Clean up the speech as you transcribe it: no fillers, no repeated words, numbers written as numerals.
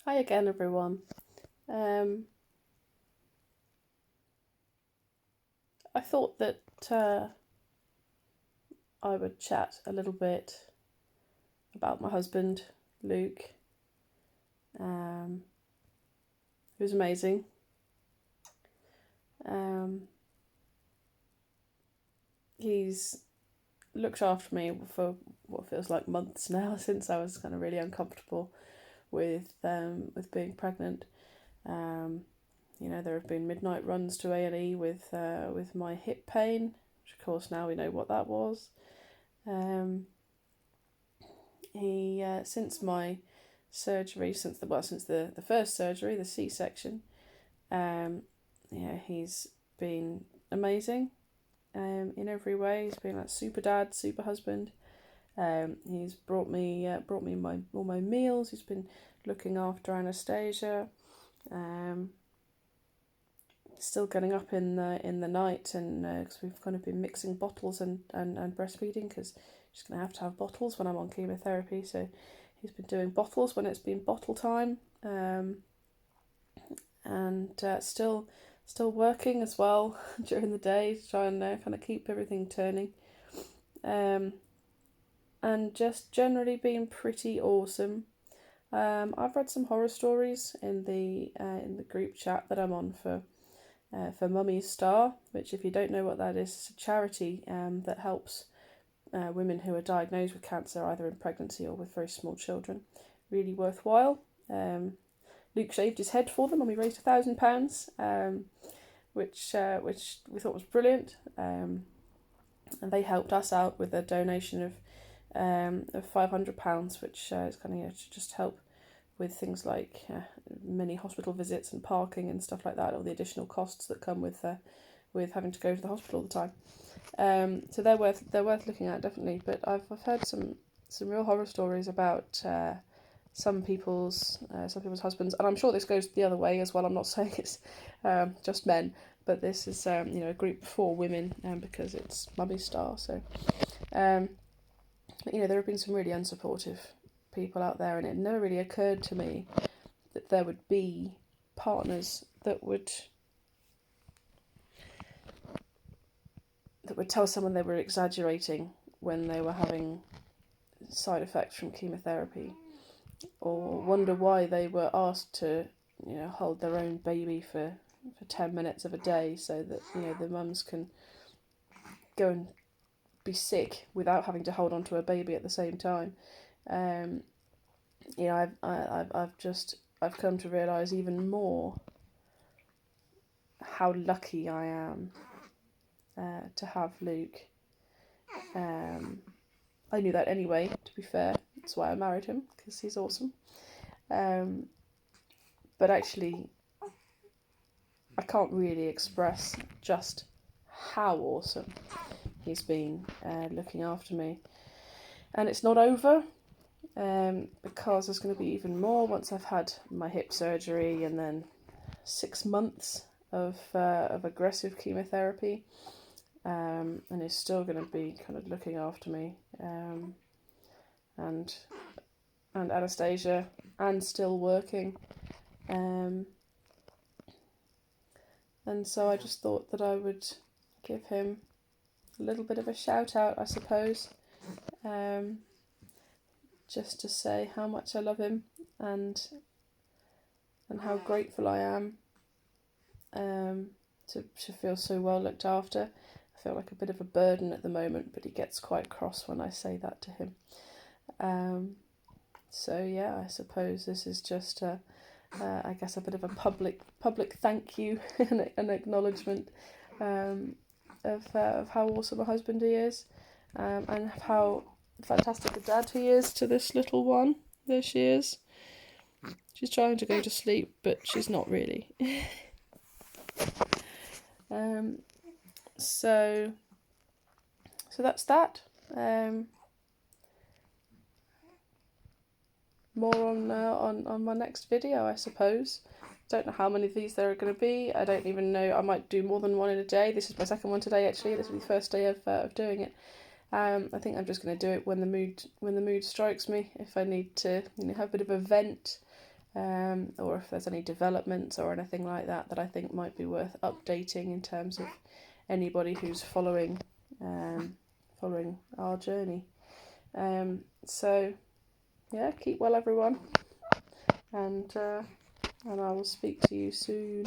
Hi again, everyone. Um, I thought that I would chat a little bit about my husband, Luke, um, who's amazing. Um, he's looked after me for what feels like months now, since I was kind of really uncomfortable with being pregnant. Um, there have been midnight runs to A&E with my hip pain, which of course now we know what that was. Um, he since my surgery, since the first surgery, the C-section, um, he's been amazing in every way. He's been like super dad, super husband. He's brought me all my meals. He's been looking after Anastasia. Um, Still getting up in the night, and because we've kind of been mixing bottles and breastfeeding, because she's going to have bottles when I'm on chemotherapy. So he's been doing bottles when it's been bottle time, and still working as well during the day to try and kind of keep everything turning, and just generally being pretty awesome. I've read some horror stories in the group chat that I'm on for Mummy's Star, which, if you don't know what that is, it's a charity that helps women who are diagnosed with cancer, either in pregnancy or with very small children. Really worthwhile. Luke shaved his head for them, and we raised £1,000, which we thought was brilliant. And they helped us out with a donation of £500, which is kind of to just help with things like many hospital visits and parking and stuff like that, all the additional costs that come with having to go to the hospital all the time. So they're worth looking at, definitely. But I've heard some real horror stories about some people's husbands, and I'm sure this goes the other way as well. I'm not saying it's just men, but this is a group for women, because it's Mummy's Star. So there have been some really unsupportive people out there, and it never really occurred to me that there would be partners that would tell someone they were exaggerating when they were having side effects from chemotherapy, or wonder why they were asked to hold their own baby for 10 minutes of a day, so that the mums can go and be sick without having to hold on to a baby at the same time. I've come to realise even more how lucky I am to have Luke. I knew that anyway, to be fair. That's why I married him, because he's awesome. But actually, I can't really express just how awesome he's been looking after me. And it's not over, because there's going to be even more once I've had my hip surgery, and then 6 months of aggressive chemotherapy, and he's still going to be kind of looking after me, and Anastasia, and still working, and so I just thought that I would give him a little bit of a shout out, I suppose, just to say how much I love him, and how grateful I am to feel so well looked after. I feel like a bit of a burden at the moment, but he gets quite cross when I say that to him. So yeah, I suppose this is just I guess a bit of a public thank you and an acknowledgement of how awesome a husband he is, and how fantastic a dad he is to this little one. There she is. She's trying to go to sleep, but she's not really. So that's that. More on my next video, I suppose. Don't know how many of these there are going to be. I don't even know. I might do more than one in a day. This is my second one today, actually. This will be the first day of doing it. I think I'm just going to do it when the mood strikes me. If I need to have a bit of a vent, or if there's any developments or anything like that that I think might be worth updating in terms of anybody who's following our journey. So yeah, keep well everyone, and I will speak to you soon.